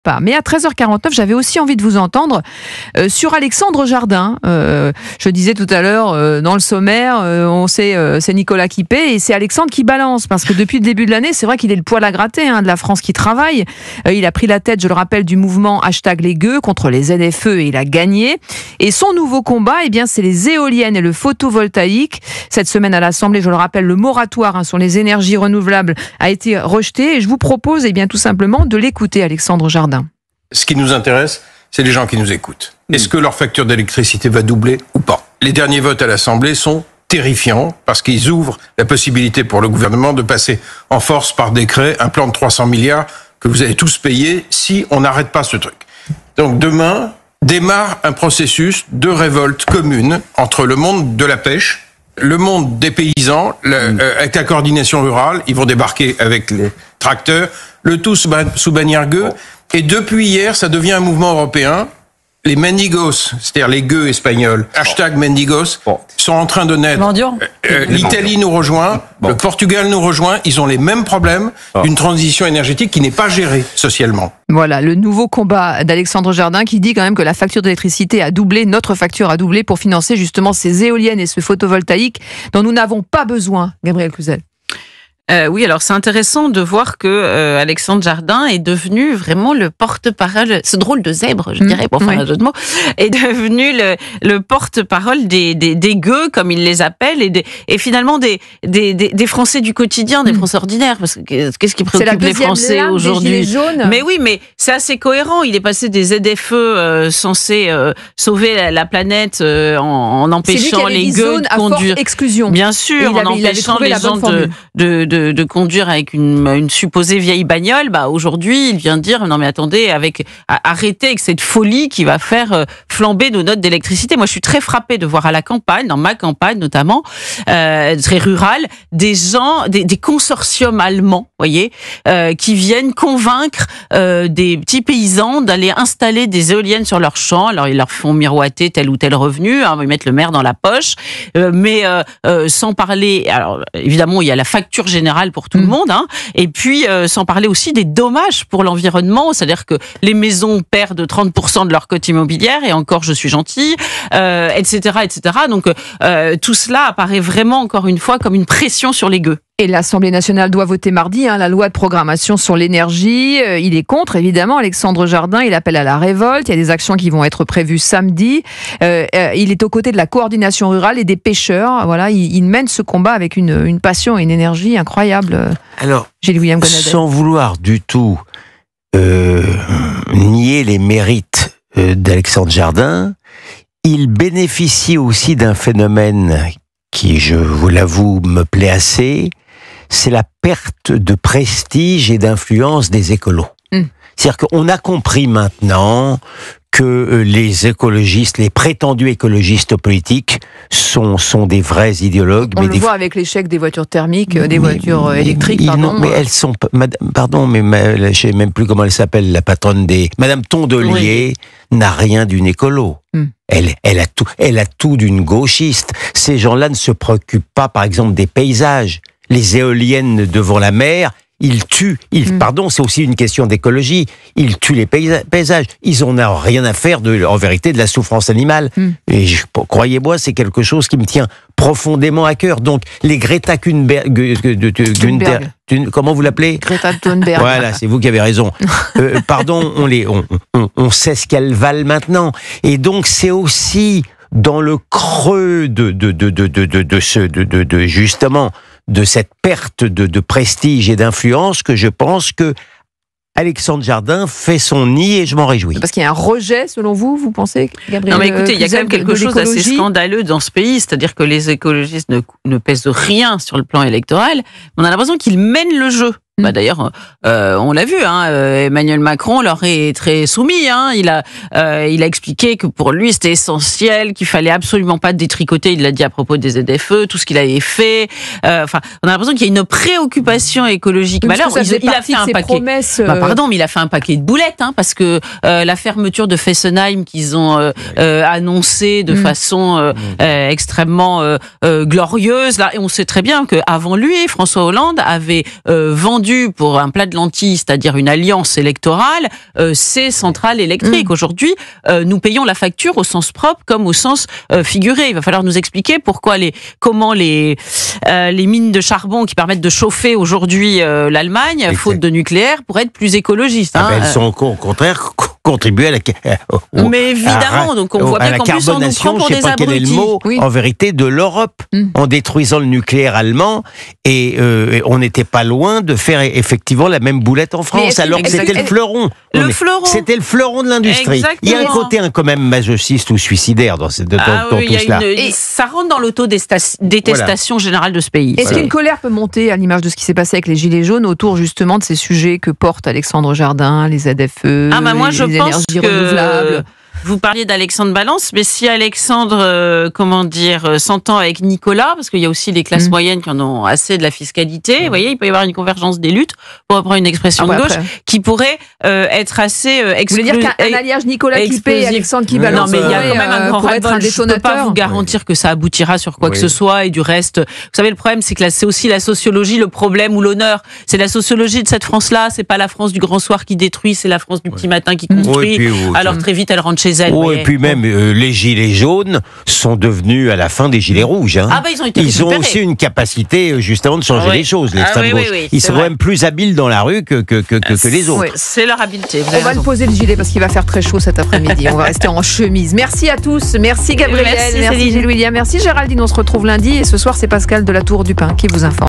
pas. Mais à 13h49, j'avais aussi envie de vous entendre sur Alexandre Jardin. Je disais tout à l'heure, dans le sommaire, on sait, c'est Nicolas qui paie et c'est Alexandre qui balance. Parce que depuis le début de l'année, c'est vrai qu'il est le poil à gratter de la France qui travaille. Il a pris la tête, je le rappelle, du mouvement #lesgueux contre les ZFE et il a gagné. Et son nouveau combat, eh bien, c'est les éoliennes et le photovoltaïque. Cette semaine à l'Assemblée, je le rappelle, le moratoire sur les énergies renouvelables a été rejeté. Et je vous propose, eh bien, tout simplement de l'écouter, Alexandre Jardin. Ce qui nous intéresse, c'est les gens qui nous écoutent. Est-ce que leur facture d'électricité va doubler ou pas? Les derniers votes à l'Assemblée sont terrifiants parce qu'ils ouvrent la possibilité pour le gouvernement de passer en force par décret un plan de 300 milliards que vous allez tous payer si on n'arrête pas ce truc. Donc demain démarre un processus de révolte commune entre le monde de la pêche, le monde des paysans, avec la coordination rurale, ils vont débarquer avec les tracteurs, le tout sous bannière gueux. Et depuis hier, ça devient un mouvement européen. Les mendigos, c'est-à-dire les gueux espagnols, #mendigos, sont en train de naître. L'Italie nous rejoint, le Portugal nous rejoint. Ils ont les mêmes problèmes d'une transition énergétique qui n'est pas gérée socialement. Voilà, le nouveau combat d'Alexandre Jardin qui dit quand même que la facture d'électricité a doublé, notre facture a doublé pour financer justement ces éoliennes et ce photovoltaïque dont nous n'avons pas besoin. Gabriel Cluzel. Oui, alors c'est intéressant de voir que Alexandre Jardin est devenu vraiment le porte-parole, ce drôle de zèbre, je dirais, pour faire un jeu de mots, est devenu le porte-parole des gueux, comme il les appelle, et finalement des Français du quotidien, des Français ordinaires, parce que qu'est-ce qui préoccupe les Français aujourd'hui? Mais oui, mais c'est assez cohérent. Il est passé des ZFE censés sauver la planète en empêchant les gueux de conduire. Exclusion. Bien sûr, en empêchant les gens de conduire avec une supposée vieille bagnole. Aujourd'hui, il vient de dire non mais attendez, arrêtez avec cette folie qui va faire flamber nos notes d'électricité. Moi, je suis très frappée de voir à la campagne, dans ma campagne notamment, très rurale, des gens, des consortiums allemands, voyez, qui viennent convaincre des petits paysans d'aller installer des éoliennes sur leurs champs. Alors ils leur font miroiter tel ou tel revenu, ils mettent le maire dans la poche, mais sans parler. Alors évidemment, il y a la facture générale pour tout le monde, et puis sans parler aussi des dommages pour l'environnement, c'est-à-dire que les maisons perdent 30% de leur cote immobilière, et encore je suis gentille, etc., etc. Donc tout cela apparaît vraiment encore une fois comme une pression sur les gueux. Et l'Assemblée nationale doit voter mardi la loi de programmation sur l'énergie. Il est contre, évidemment, Alexandre Jardin. Il appelle à la révolte. Il y a des actions qui vont être prévues samedi. Il est aux côtés de la coordination rurale et des pêcheurs. Voilà, il mène ce combat avec une passion et une énergie incroyable. Alors, William Gonadel. Sans vouloir du tout nier les mérites d'Alexandre Jardin, il bénéficie aussi d'un phénomène qui, je vous l'avoue, me plaît assez, c'est la perte de prestige et d'influence des écolos. C'est-à-dire qu'on a compris maintenant que les écologistes, les prétendus écologistes politiques sont des vrais idéologues. On le voit avec l'échec des voitures thermiques, des voitures électriques, pardon. Mais elles sont... Pardon, mais je sais même plus comment elle s'appelle, la patronne des... Madame Tondelier n'a rien d'une écolo. Elle a tout d'une gauchiste. Ces gens-là ne se préoccupent pas, par exemple, des paysages. Les éoliennes devant la mer, ils tuent. Pardon, c'est aussi une question d'écologie. Ils tuent les paysages. Ils en ont rien à faire, en vérité, de la souffrance animale. Et croyez-moi, c'est quelque chose qui me tient profondément à cœur. Donc, les Greta Thunberg, comment vous l'appelez? Greta Thunberg. Voilà, c'est vous qui avez raison. Pardon, on sait ce qu'elles valent maintenant. Et donc, c'est aussi dans le creux justement de cette perte de prestige et d'influence que je pense que Alexandre Jardin fait son nid et je m'en réjouis. Parce qu'il y a un rejet, selon vous pensez, Gabriel? Non mais écoutez, il y a quand même quelque chose d'assez scandaleux dans ce pays, c'est-à-dire que les écologistes ne pèsent rien sur le plan électoral, on a l'impression qu'ils mènent le jeu. D'ailleurs, on l'a vu, Emmanuel Macron leur est très soumis. Il a expliqué que pour lui c'était essentiel, qu'il fallait absolument pas détricoter. Il l'a dit à propos des ZFE, tout ce qu'il avait fait. On a l'impression qu'il y a une préoccupation écologique. Mais alors, il a fait un paquet. Mais il a fait un paquet de boulettes, parce que la fermeture de Fessenheim qu'ils ont annoncée de façon extrêmement glorieuse. Là, et on sait très bien que avant lui, François Hollande avait vendu vendu pour un plat de lentilles, c'est-à-dire une alliance électorale, ces centrales électriques. Aujourd'hui, nous payons la facture au sens propre comme au sens figuré. Il va falloir nous expliquer comment les mines de charbon qui permettent de chauffer aujourd'hui l'Allemagne, faute de nucléaire, pourraient être plus écologistes. Elles sont au contraire contribuer à la mais évidemment, donc on voit bien qu'en plus on nous prend pour des abrutis. Quel est le mot, en vérité, de l'Europe, en détruisant le nucléaire allemand, et on n'était pas loin de faire effectivement la même boulette en France, alors que c'était le fleuron. C'était le fleuron de l'industrie. Exactement. Il y a un côté quand même masochiste ou suicidaire dans tout cela. Ça rentre dans l'autodétestation générale de ce pays. Est-ce qu'une colère peut monter à l'image de ce qui s'est passé avec les Gilets jaunes autour justement de ces sujets que porte Alexandre Jardin, les ZFE, les énergies renouvelables? Vous parliez d'Alexandre Balance, mais si Alexandre, s'entend avec Nicolas, parce qu'il y a aussi les classes moyennes qui en ont assez de la fiscalité, vous voyez, il peut y avoir une convergence des luttes, pour reprendre une expression de gauche, qui pourrait être assez Vous voulez dire qu'un alliage Nicolas Kippé et Alexandre qui Balance, non, mais il y a quand même un grand ras-le-bol. Je ne peux pas vous garantir que ça aboutira sur quoi que ce soit, et du reste, vous savez, le problème, c'est que c'est aussi la sociologie, le problème ou l'honneur. C'est la sociologie de cette France-là, c'est pas la France du grand soir qui détruit, c'est la France du petit matin qui construit. Alors très vite, elle rentre chez elle. Et puis même, les gilets jaunes sont devenus à la fin des gilets rouges. Ils ont aussi une capacité justement de changer les choses, l'extrême gauche. Ils sont même plus habiles dans la rue que les autres. C'est leur habileté. On va le poser le gilet parce qu'il va faire très chaud cet après-midi. On va rester en chemise. Merci à tous. Merci Gabriel. Merci Gilles William. Merci Géraldine. On se retrouve lundi. Et ce soir, c'est Pascal de la Tour du Pin qui vous informe.